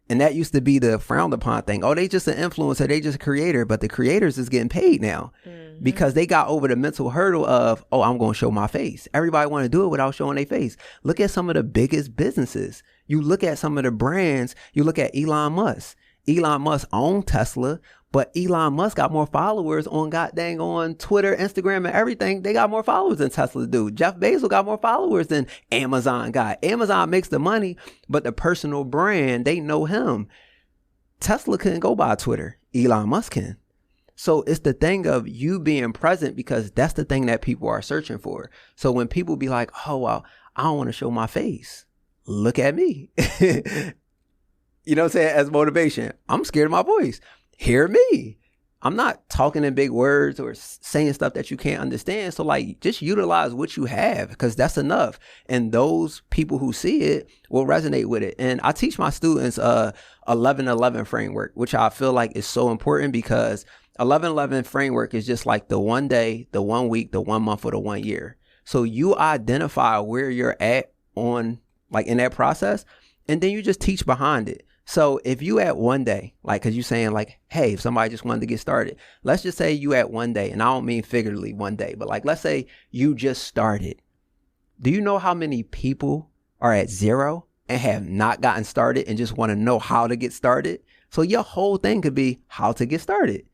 And that used to be the frowned upon thing. Oh, they just an influencer. They just a creator. But the creators is getting paid now because they got over the mental hurdle of, oh, I'm going to show my face. Everybody want to do it without showing their face. Look at some of the biggest businesses. You look at some of the brands. You look at Elon Musk. Elon Musk owned Tesla, but Elon Musk got more followers on on Twitter, Instagram, and everything. They got more followers than Tesla do. Jeff Bezos got more followers than Amazon got. Amazon makes the money, but the personal brand, they know him. Tesla couldn't go by Twitter. Elon Musk can. So it's the thing of you being present because that's the thing that people are searching for. So when people be like, oh, well, I don't want to show my face. Look at me. You know what I'm saying? As motivation. I'm scared of my voice. Hear me. I'm not talking in big words or saying stuff that you can't understand. So like, just utilize what you have because that's enough. And those people who see it will resonate with it. And I teach my students 11-11 framework, which I feel like is so important because 11-11 framework is just like the 1 day, the 1 week, the 1 month, or the 1 year. So you identify where you're at on like in that process, and then you just teach behind it. So if you at 1 day, like, cause you saying like, hey, if somebody just wanted to get started, let's just say you at 1 day, and I don't mean figuratively 1 day, but like, let's say you just started. Do you know how many people are at 0 and have not gotten started and just want to know how to get started? So your whole thing could be how to get started.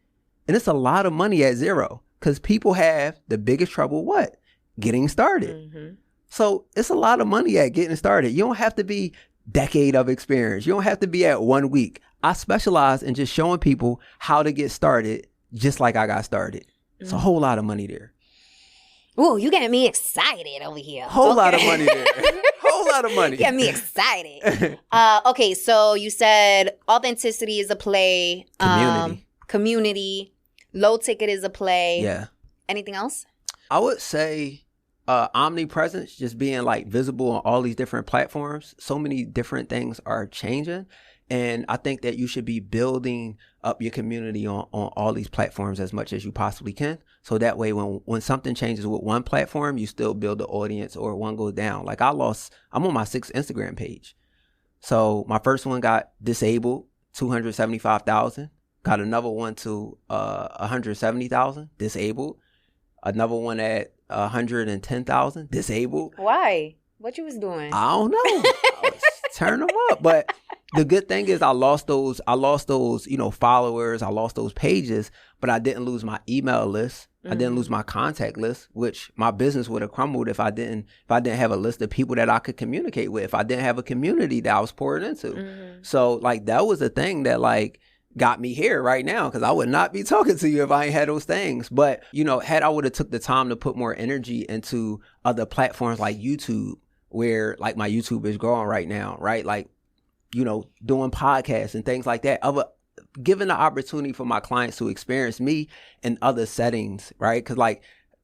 And it's a lot of money at 0 because people have the biggest trouble, what? Getting started. So it's a lot of money at getting started. You don't have to be decade of experience. You don't have to be at 1 week. I specialize in just showing people how to get started just like I got started. It's a whole lot of money there. Ooh, you getting me excited over here. Whole lot of money there. Whole lot of money. Get me excited. Okay, so you said authenticity is a play. Community. Low ticket is a play. Yeah. Anything else? I would say omnipresence, just being like visible on all these different platforms. So many different things are changing. And I think that you should be building up your community on all these platforms as much as you possibly can. So that way, when something changes with one platform, you still build the audience, or one goes down. Like I'm on my 6th Instagram page. So my first one got disabled, 275,000. Got another one to 170,000, disabled. Another one at 110,000, disabled. Why? What you was doing? I don't know. I was turning them up. But the good thing is I lost those, followers. I lost those pages, but I didn't lose my email list. I didn't lose my contact list, which my business would have crumbled if I didn't have a list of people that I could communicate with, if I didn't have a community that I was pouring into. So like that was the thing that like got me here right now, because I would not be talking to you if I ain't had those things. But, had I would have took the time to put more energy into other platforms like YouTube, where like my YouTube is growing right now, right? Like, doing podcasts and things like that. Giving the opportunity for my clients to experience me in other settings, right? Because like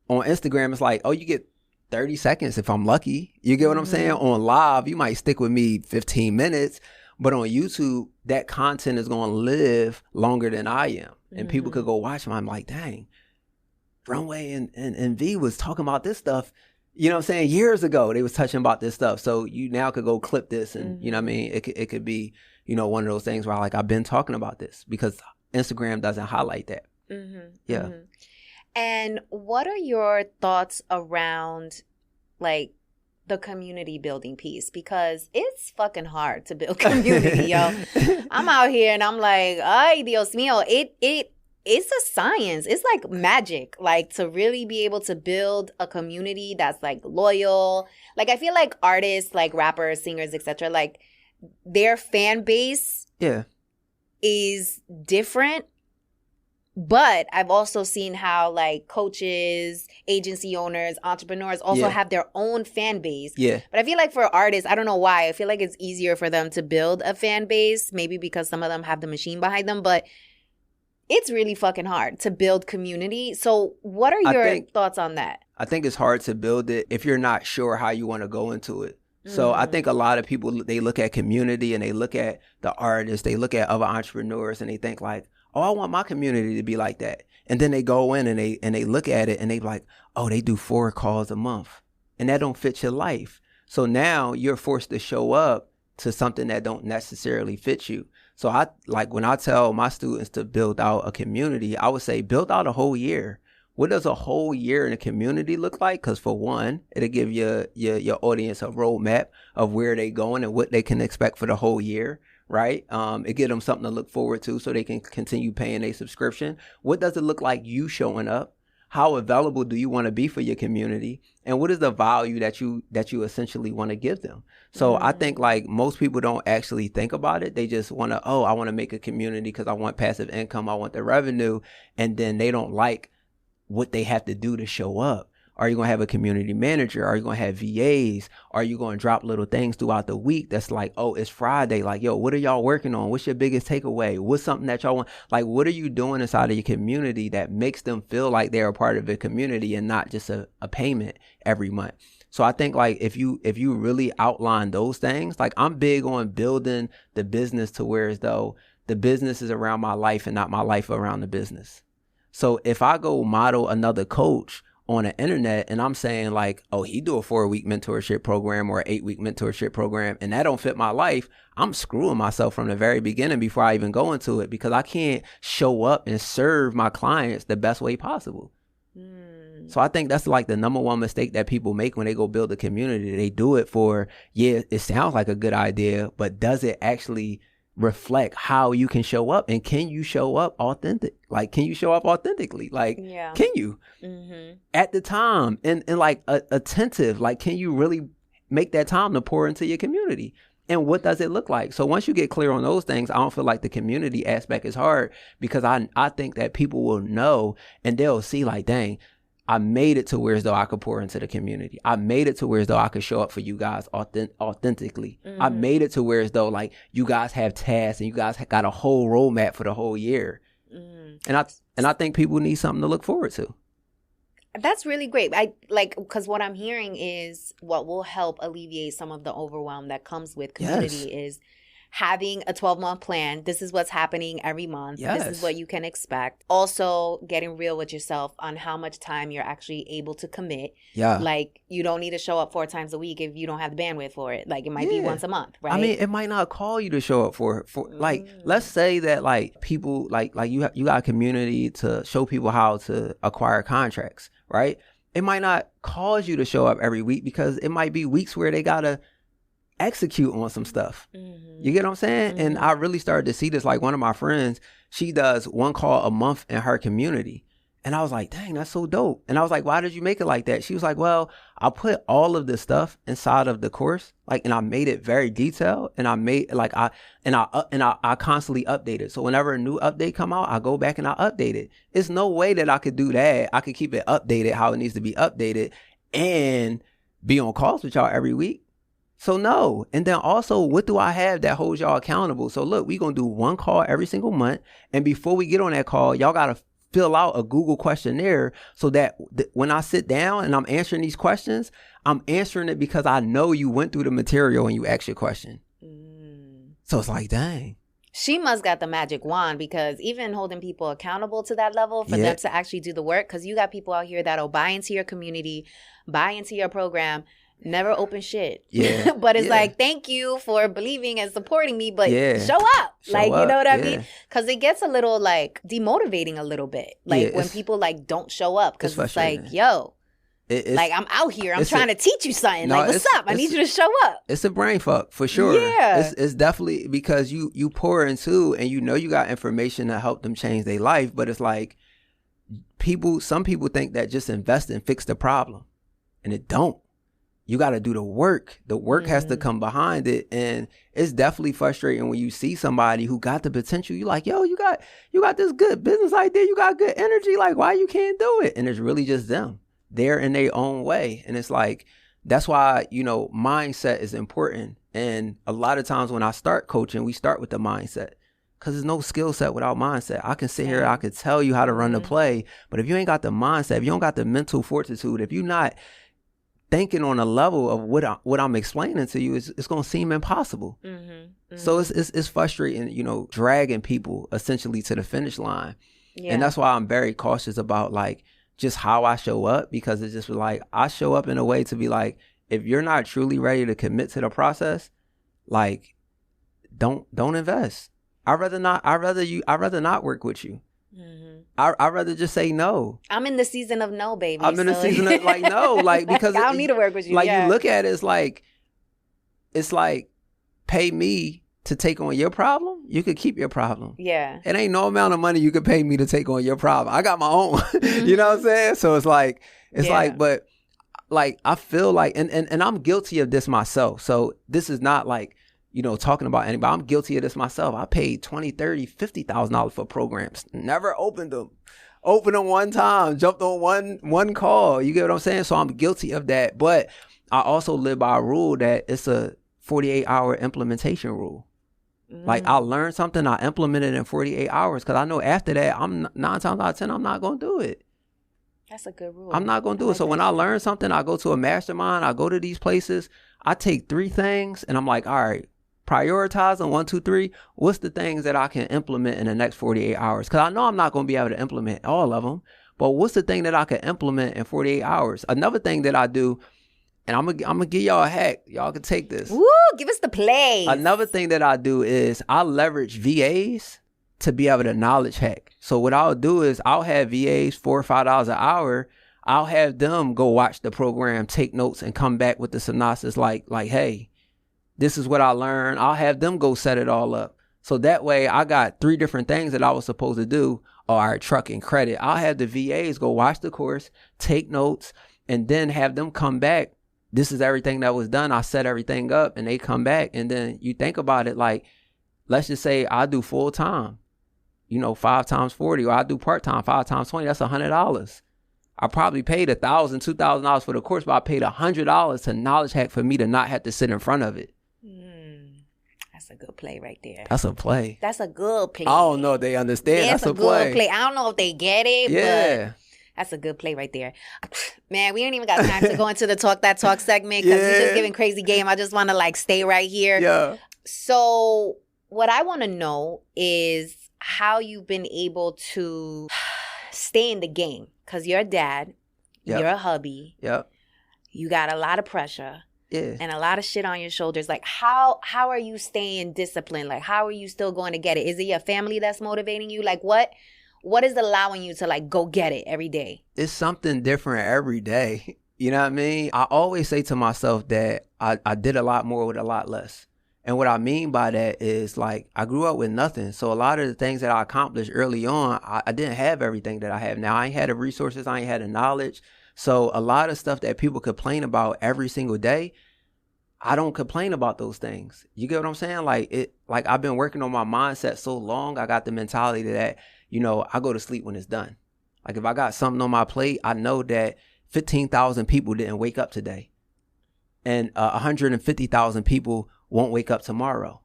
on Instagram, it's like, oh, you get 30 seconds if I'm lucky. You get what I'm saying? On live, you might stick with me 15 minutes. But on YouTube, that content is going to live longer than I am. And people could go watch them. I'm like, dang, Runway and V was talking about this stuff, years ago. They was touching about this stuff. So you now could go clip this and, you know what I mean? It could be, one of those things where I've been talking about this, because Instagram doesn't highlight that. Yeah. And what are your thoughts around, like, the community building piece? Because it's fucking hard to build community, yo. I'm out here and I'm like, ay, Dios mío, it's a science. It's like magic, like to really be able to build a community that's like loyal. Like I feel like artists, like rappers, singers, etc., like their fan base is different. But I've also seen how like coaches, agency owners, entrepreneurs also have their own fan base. Yeah. But I feel like for artists, I don't know why, I feel like it's easier for them to build a fan base, maybe because some of them have the machine behind them, but it's really fucking hard to build community. So what are your thoughts on that? I think it's hard to build it if you're not sure how you want to go into it. So I think a lot of people, they look at community and they look at the artists, they look at other entrepreneurs and they think like, oh, I want my community to be like that. And then they go in and they look at it and they like, oh, they do 4 calls a month and that don't fit your life. So now you're forced to show up to something that don't necessarily fit you. So I like when I tell my students to build out a community, I would say build out a whole year. What does a whole year in a community look like? Because for one, it'll give your audience a roadmap of where they going and what they can expect for the whole year, right? It gives them something to look forward to so they can continue paying a subscription. What does it look like you showing up? How available do you want to be for your community? And what is the value that you essentially want to give them? So I think like most people don't actually think about it. They just want to, I want to make a community because I want passive income. I want the revenue. And then they don't like what they have to do to show up. Are you going to have a community manager? Are you going to have VAs? Are you going to drop little things throughout the week that's like, oh, it's Friday. Like, yo, what are y'all working on? What's your biggest takeaway? What's something that y'all want? Like, what are you doing inside of your community that makes them feel like they're a part of a community and not just a payment every month? So I think like if you really outline those things, like I'm big on building the business to where as though the business is around my life and not my life around the business. So if I go model another coach on the internet and I'm saying like, oh, he do a 4-week mentorship program or an 8-week mentorship program and that don't fit my life, I'm screwing myself from the very beginning before I even go into it because I can't show up and serve my clients the best way possible. So I think that's like the number one mistake that people make when they go build a community. They do it for, it sounds like a good idea, but does it actually reflect how you can show up? And can you show up authentic? Like, can you show up authentically? Like, can you at the time and like attentive? Like, can you really make that time to pour into your community? And what does it look like? So once you get clear on those things, I don't feel like the community aspect is hard because I think that people will know and they'll see like, dang, I made it to where as though I could pour into the community. I made it to where as though I could show up for you guys authentically. I made it to where as though like you guys have tasks and you guys got a whole roadmap for the whole year. And I think people need something to look forward to. That's really great. I like, because what I'm hearing is what will help alleviate some of the overwhelm that comes with community is having a 12-month plan. This is what's happening every month. This is what you can expect. Also, getting real with yourself on how much time you're actually able to commit. Like, you don't need to show up 4 times a week if you don't have the bandwidth for it. Like, it might be once a month, right? I mean, it might not call you to show up for like, let's say that like people, like you got a community to show people how to acquire contracts, right? It might not cause you to show up every week because it might be weeks where they gotta execute on some stuff. You get what I'm saying? And I really started to see this. Like one of my friends, she does 1 call a month in her community. And I was like, dang, that's so dope. And I was like, why did you make it like that? She was like, well, I put all of this stuff inside of the course, like, and I made it very detailed. And I made like, I constantly update it. So whenever a new update come out, I go back and I update it. It's no way that I could do that. I could keep it updated how it needs to be updated and be on calls with y'all every week. So no. And then also, what do I have that holds y'all accountable? So look, we're going to do 1 call every single month. And before we get on that call, y'all got to fill out a Google questionnaire so that when I sit down and I'm answering these questions, I'm answering it because I know you went through the material and you asked your question. So it's like, dang. She must got the magic wand, because even holding people accountable to that level for them to actually do the work, because you got people out here that'll buy into your community, buy into your program, never open shit. But it's like, thank you for believing and supporting me, but show up. You know what I mean? Because it gets a little like demotivating a little bit. Like when people like don't show up, because it's like, yo, like I'm out here, I'm trying to teach you something. Like, what's up? I need you to show up. It's a brain fuck for sure. It's definitely because you pour into and you know you got information to help them change their life, but it's like some people think that just invest and fix the problem, and it don't. you got to do the work. The work has to come behind it. And it's definitely frustrating when you see somebody who got the potential. You're like, yo, you got this good business idea. You got good energy. Like, why you can't do it? And it's really just them. They're in their own way. And it's like, that's why, mindset is important. And a lot of times when I start coaching, we start with the mindset. Because there's no skill set without mindset. I can sit here, I could tell you how to run the play. But if you ain't got the mindset, if you don't got the mental fortitude, if you're not thinking on a level of what I'm explaining to you, it's going to seem impossible. So it's frustrating, dragging people essentially to the finish line. Yeah. And that's why I'm very cautious about like just how I show up, because it's just like I show up in a way to be like, if you're not truly ready to commit to the process, like don't invest. I'd rather not work with you. I'd rather just say no. I'm in the season of no, baby. I'm in the season of like no, like because I don't need to work with you. Like you look at it, it's like pay me to take on your problem. You could keep your problem. Yeah. It ain't no amount of money you could pay me to take on your problem. I got my own. You know what I'm saying? So it's like, but like I feel like, and I'm guilty of this myself. So this is not like, talking about anybody. I'm guilty of this myself. I paid $20,000, $30,000, $50,000 for programs. Never opened them. Opened them one time. Jumped on one call. You get what I'm saying? So I'm guilty of that. But I also live by a rule that it's a 48-hour implementation rule. Like I learned something, I implement it in 48 hours because I know after that, 9 times out of 10, I'm not going to do it. That's a good rule. I'm not going to do it. So when I learn something, I go to a mastermind, I go to these places, I take 3 things and I'm like, all right, prioritize them 1, 2, 3. What's the things that I can implement in the next 48 hours? Because I know I'm not going to be able to implement all of them, but what's the thing that I can implement in 48 hours? Another thing that I do, and I'm gonna give y'all a hack. Y'all can take this. Woo, give us the play. Another thing that I do is I leverage VAs to be able to knowledge hack. So what I'll do is I'll have VAs $4 or $5 an hour. I'll have them go watch the program, take notes, and come back with the synopsis like, hey, this is what I learned. I'll have them go set it all up. So that way I got 3 different things that I was supposed to do. All right, truck and credit. I'll have the VAs go watch the course, take notes, and then have them come back. This is everything that was done. I set everything up and they come back. And then you think about it like, let's just say I do full time, 5 times 40, or I do part time, 5 times 20. That's $100. I probably paid $1,000, $2,000 for the course, but I paid $100 to knowledge hack for me to not have to sit in front of it. That's a good play right there. That's a play. That's a good play. I don't know if they understand. That's a play. Good play. I don't know if they get it, but that's a good play right there. Man, we ain't even got time to go into the Talk That Talk segment because you're just giving crazy game. I just want to stay right here. Yeah. So what I want to know is how you've been able to stay in the game, because you're a dad, you're a hubby, you got a lot of pressure. Yeah. And a lot of shit on your shoulders. Like, how are you staying disciplined? Like, how are you still going to get it? Is it your family that's motivating you? Like, what is allowing you to go get it every day? It's something different every day. You know what I mean? I always say to myself that I did a lot more with a lot less. And what I mean by that is I grew up with nothing. So a lot of the things that I accomplished early on, I didn't have everything that I have now. I ain't had the resources. I ain't had the knowledge. So a lot of stuff that people complain about every single day, I don't complain about those things. You get what I'm saying? I've been working on my mindset so long. I got the mentality that, I go to sleep when it's done. Like if I got something on my plate, I know that 15,000 people didn't wake up today. And 150,000 people won't wake up tomorrow.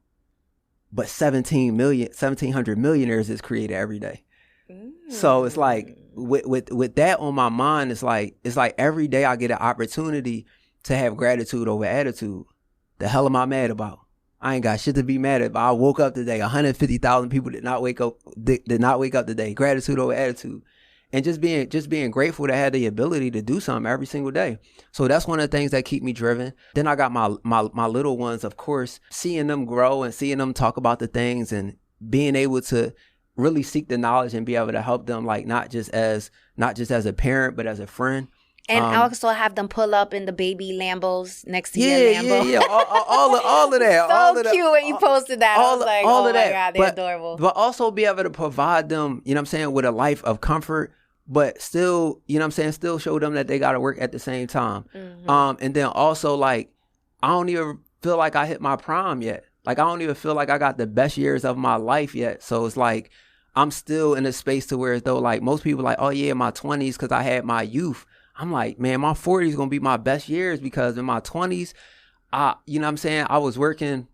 But 1,700 millionaires is created every day. So it's like with that on my mind, it's like every day I get an opportunity to have gratitude over attitude. The hell am I mad about? I ain't got shit to be mad at. But I woke up today. 150,000 people did not wake up today. Gratitude over attitude. And just being grateful to have the ability to do something every single day. So that's one of the things that keep me driven. Then I got my little ones, of course, seeing them grow and seeing them talk about the things and being able to really seek the knowledge and be able to help them, not just as a parent, but as a friend. And also have them pull up in the baby Lambos next to your Lambo. Yeah. All of that. So all of cute when you posted that. I was like, oh my God, they're adorable. But also be able to provide them, with a life of comfort but still, you know what I'm saying, still show them that they got to work at the same time. And then also, like, I don't even feel like I hit my prime yet. Like, I don't even feel like I got the best years of my life yet. So it's like, I'm still in a space to where, though, like, most people like, oh yeah, my 20s, because I had my youth. I'm like, man, my 40s going to be my best years, because in my 20s, you know what I'm saying, I was working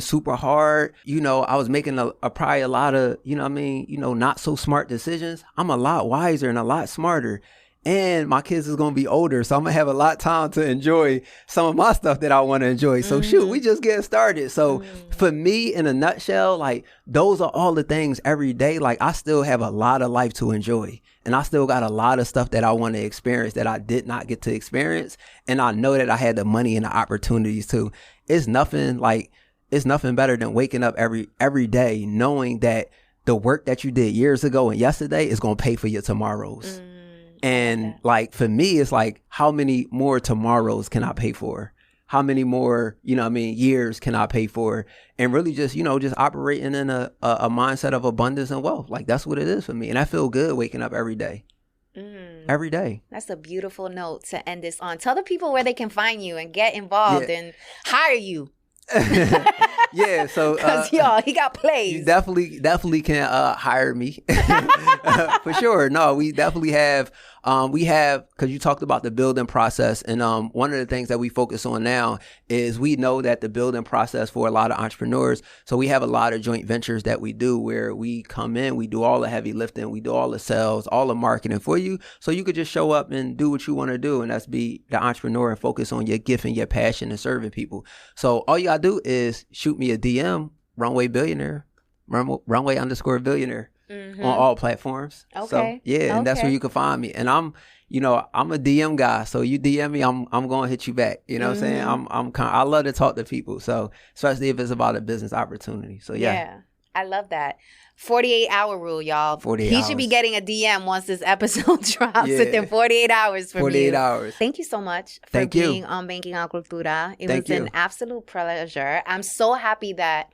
super hard. You know, I was making probably a lot of, you know what I mean, you know, not so smart decisions. I'm a lot wiser and a lot smarter. And my kids is going to be older, so I'm going to have a lot of time to enjoy some of my stuff that I want to enjoy. So shoot, we just getting started. So for me, in a nutshell, like, those are all the things every day. Like, I still have a lot of life to enjoy. And I still got a lot of stuff that I want to experience that I did not get to experience. And I know that I had the money and the opportunities to. It's nothing better than waking up every day knowing that the work that you did years ago and yesterday is going to pay for your tomorrows. And like, for me, it's like, how many more tomorrows can I pay for? How many more, you know what I mean, years can I pay for? And really just, you know, just operating in a mindset of abundance and wealth. Like, that's what it is for me. And I feel good waking up every day. Every day. That's a beautiful note to end this on. Tell the people where they can find you and get involved and hire you. Yeah, so because y'all, he got plays. You definitely can hire me for sure. No, we definitely have. Because you talked about the building process, and one of the things that we focus on now is we know that the building process for a lot of entrepreneurs. So we have a lot of joint ventures that we do where we come in, we do all the heavy lifting, we do all the sales, all the marketing for you, so you could just show up and do what you want to do, and that's be the entrepreneur and focus on your gift and your passion and serving people. So all you gotta do is shoot me a DM, Runway Billionaire, Runway_Billionaire. On all platforms. Okay. So, yeah, and that's where you can find me. And I'm a DM guy. So you DM me, I'm going to hit you back. You know what I'm saying? I love to talk to people. So especially if it's about a business opportunity. So yeah. I love that. 48-hour rule, y'all. 48 hours. Should be getting a DM once this episode drops within 48 hours from 48 hours. Thank you so much for being on Banking On Cultura. It was an absolute pleasure. I'm so happy that,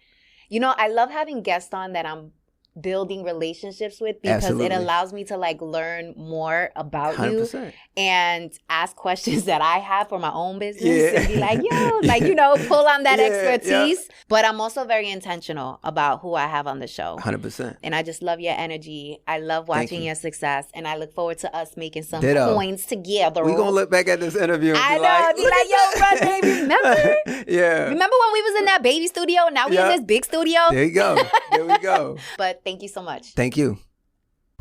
you know, I love having guests on that I'm building relationships with, because it allows me to like learn more about 100%. You and ask questions that I have for my own business and be like, yo, like, you know, pull on that expertise. But I'm also very intentional about who I have on the show. 100%. And I just love your energy. I love watching your success, and I look forward to us making some coins together. We're going to look back at this interview and be like, yo, bro, baby, remember? Remember when we was in that baby studio? Now we in this big studio? There you go. There we go. But thank you so much. Thank you.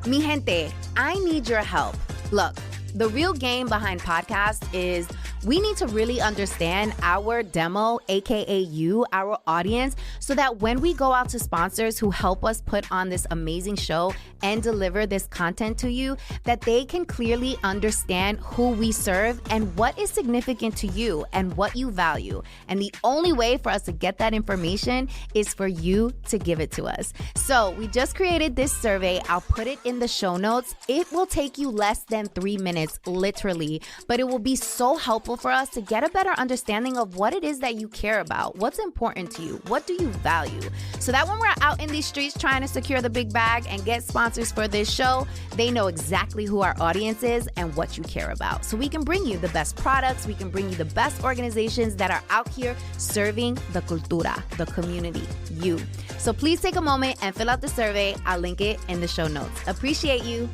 Mi gente, I need your help. Look, the real game behind podcasts is we need to really understand our demo, aka you, our audience, so that when we go out to sponsors who help us put on this amazing show and deliver this content to you, that they can clearly understand who we serve and what is significant to you and what you value. And the only way for us to get that information is for you to give it to us. So we just created this survey. I'll put it in the show notes. It will take you less than 3 minutes, literally, but it will be so helpful for us to get a better understanding of what it is that you care about, what's important to you, what do you value, so that when we're out in these streets trying to secure the big bag and get sponsors for this show, they know exactly who our audience is and what you care about. So we can bring you the best products, we can bring you the best organizations that are out here serving the cultura, the community, you. So please take a moment and fill out the survey. I'll link it in the show notes. Appreciate you.